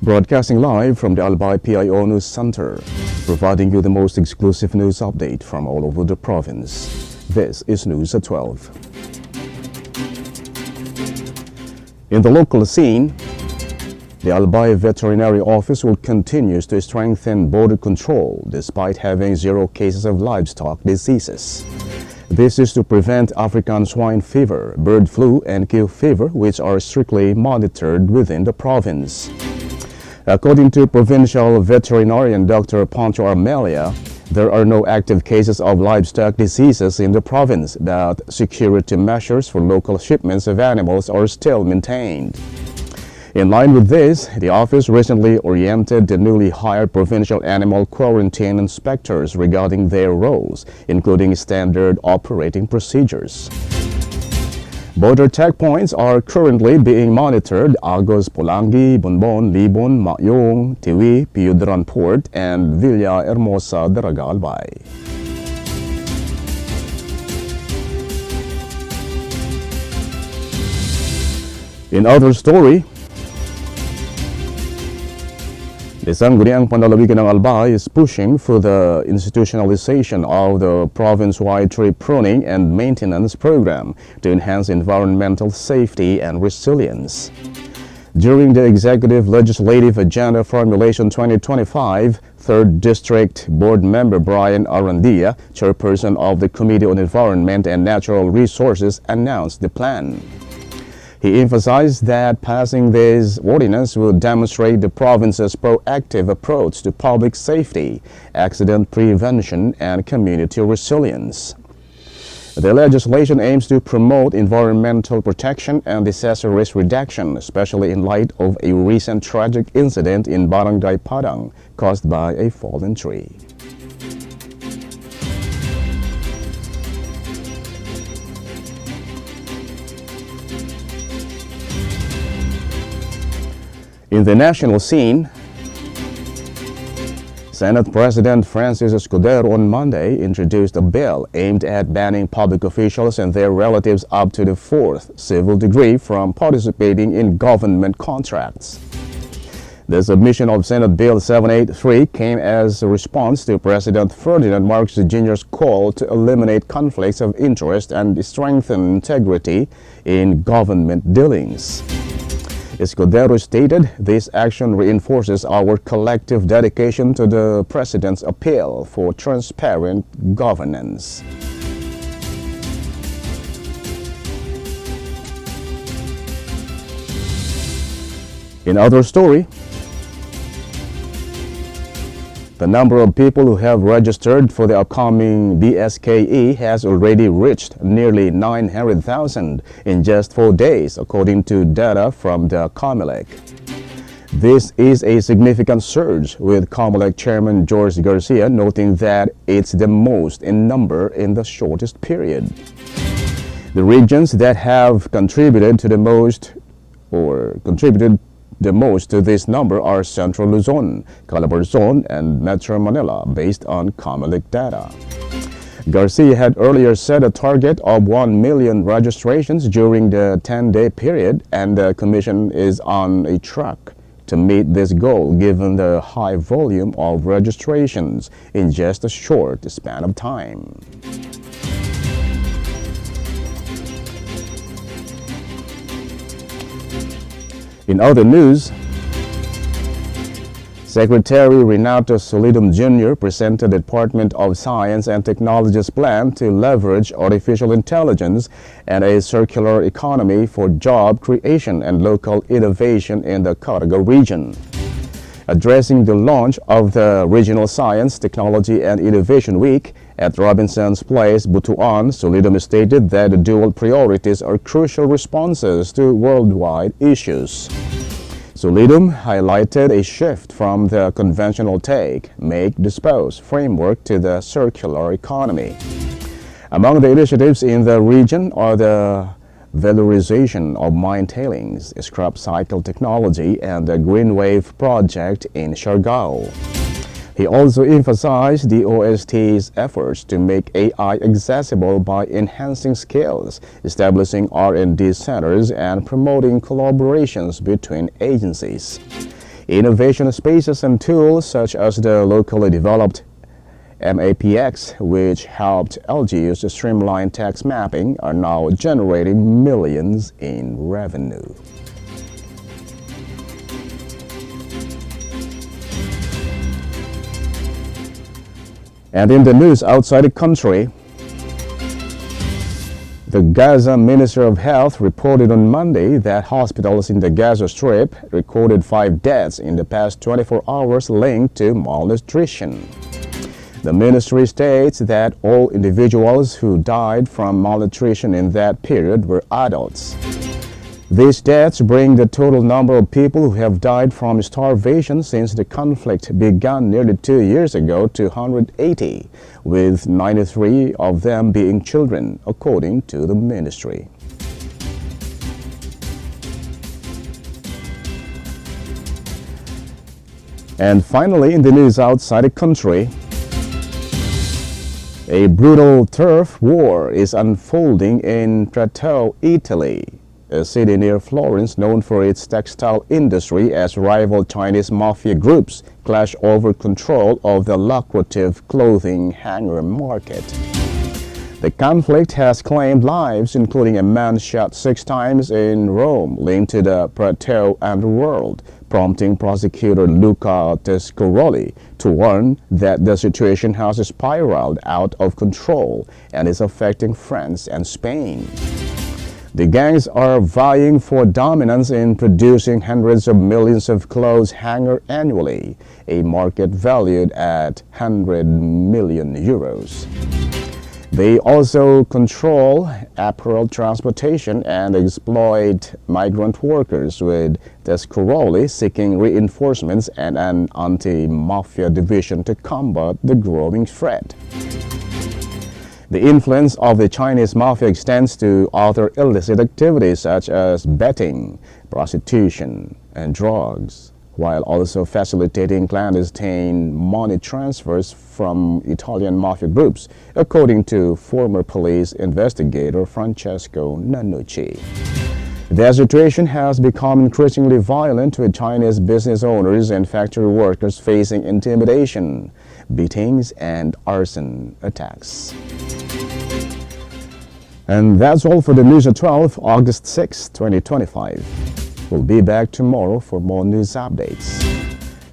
Broadcasting live from the Albay PIO News Center, providing you the most exclusive news update from all over the province. This is News at 12. In the local scene, the Albay Veterinary Office will continue to strengthen border control despite having 0 cases of livestock diseases. This is to prevent African swine fever, bird flu, and gill fever, which are strictly monitored within the province. According to Provincial Veterinarian Dr. Poncho Armelia, there are no active cases of livestock diseases in the province, but security measures for local shipments of animals are still maintained. In line with this, the office recently oriented the newly hired provincial animal quarantine inspectors regarding their roles, including standard operating procedures. Border checkpoints are currently being monitored: Agos, Pulangi, Bonbon, Libon, Mayong, Tiwi, Piudran Port, and Villa Hermosa, Daraga, Albay. In other story, the Sangguniang Panlalawigan ng Albay is pushing for the institutionalization of the province-wide tree pruning and maintenance program to enhance environmental safety and resilience. During the Executive Legislative Agenda Formulation 2025, 3rd District Board Member Brian Arandia, chairperson of the Committee on Environment and Natural Resources, announced the plan. He emphasized that passing this ordinance will demonstrate the province's proactive approach to public safety, accident prevention, and community resilience. The legislation aims to promote environmental protection and disaster risk reduction, especially in light of a recent tragic incident in Barangay Padang caused by a fallen tree. In the national scene, Senate President Francis Escudero on Monday introduced a bill aimed at banning public officials and their relatives up to the 4th civil degree from participating in government contracts. The submission of Senate Bill 783 came as a response to President Ferdinand Marcos Jr.'s call to eliminate conflicts of interest and strengthen integrity in government dealings. Escudero stated, "This action reinforces our collective dedication to the President's appeal for transparent governance." In other story, the number of people who have registered for the upcoming BSKE has already reached nearly 900,000 in just 4 days, according to data from the COMELEC. This is a significant surge, with COMELEC Chairman George Garcia noting that it's the most in number in the shortest period. The regions that have contributed to the most to this number are Central Luzon, Calabarzon, and Metro Manila, based on COMELEC data. Garcia had earlier set a target of 1 million registrations during the 10-day period, and the Commission is on a track to meet this goal given the high volume of registrations in just a short span of time. In other news, Secretary Renato Solidum Jr. presented the Department of Science and Technology's plan to leverage artificial intelligence and a circular economy for job creation and local innovation in the Caraga region. Addressing the launch of the Regional Science, Technology, and Innovation Week at Robinson's Place, Butuan, Solidum stated that the dual priorities are crucial responses to worldwide issues. Solidum highlighted a shift from the conventional take, make, dispose framework to the circular economy. Among the initiatives in the region are the valorization of mine tailings, scrap cycle technology, and the Green Wave project in Siargao. He also emphasized the OST's efforts to make AI accessible by enhancing skills, establishing R&D centers, and promoting collaborations between agencies. Innovation spaces and tools such as the locally developed MAPX, which helped LGUs to streamline tax mapping, are now generating millions in revenue. And in the news outside the country, the Gaza Minister of Health reported on Monday that hospitals in the Gaza Strip recorded 5 deaths in the past 24 hours linked to malnutrition. The ministry states that all individuals who died from malnutrition in that period were adults. These deaths bring the total number of people who have died from starvation since the conflict began nearly 2 years ago to 180, with 93 of them being children, according to the ministry. And finally, in the news outside the country, a brutal turf war is unfolding in Prato, Italy, a city near Florence known for its textile industry, as rival Chinese mafia groups clash over control of the lucrative clothing hanger market. The conflict has claimed lives, including a man shot 6 times in Rome linked to the Prato underworld, prompting prosecutor Luca Tescoroli to warn that the situation has spiraled out of control and is affecting France and Spain. The gangs are vying for dominance in producing hundreds of millions of clothes hangers annually, a market valued at 100 million euros. They also control apparel transportation and exploit migrant workers, with Tescoroli seeking reinforcements and an anti-mafia division to combat the growing threat. The influence of the Chinese mafia extends to other illicit activities such as betting, prostitution, and drugs, while also facilitating clandestine money transfers from Italian mafia groups, according to former police investigator Francesco Nanucci. The situation has become increasingly violent, with Chinese business owners and factory workers facing intimidation, beatings, and arson attacks. And that's all for the news at 12, August 6, 2025. We'll be back tomorrow for more news updates.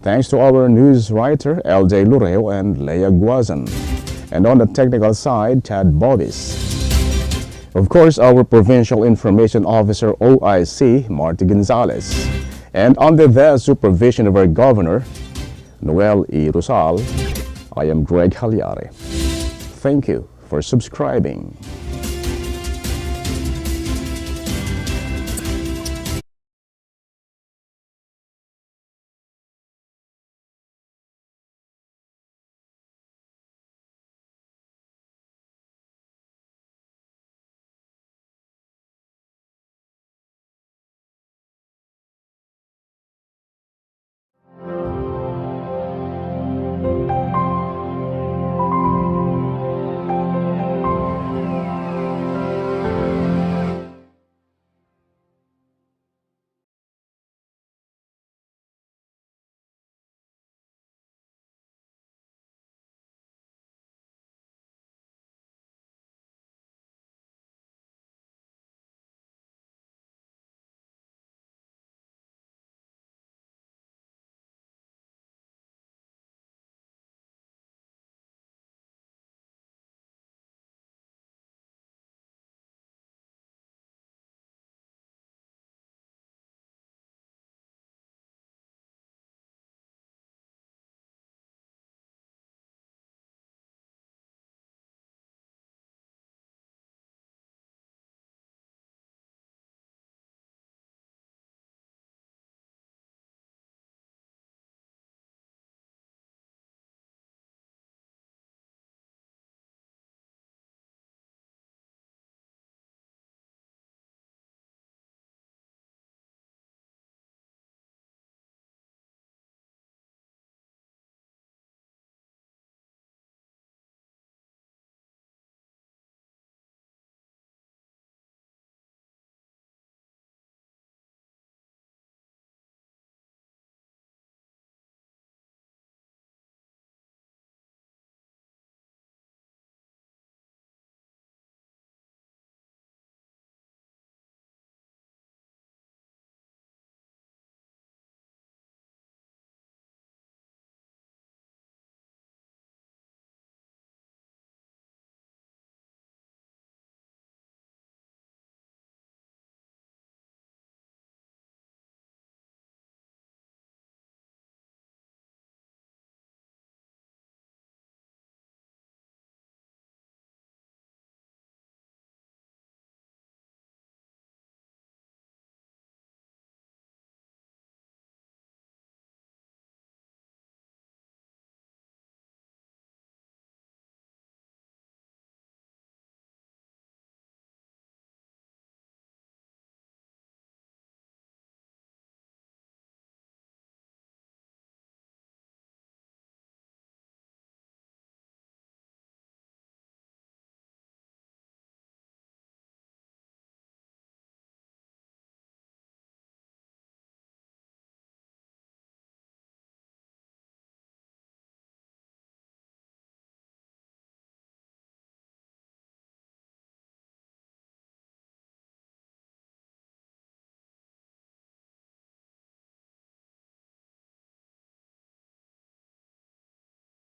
Thanks to our news writer, Albay PIO and Leah Guazan. And on the technical side, Tad Bobis. Of course, our Provincial Information Officer OIC, Marty Gonzalez. And under the supervision of our Governor, Noel E. Rosal, I am Greg Hallare. Thank you for subscribing.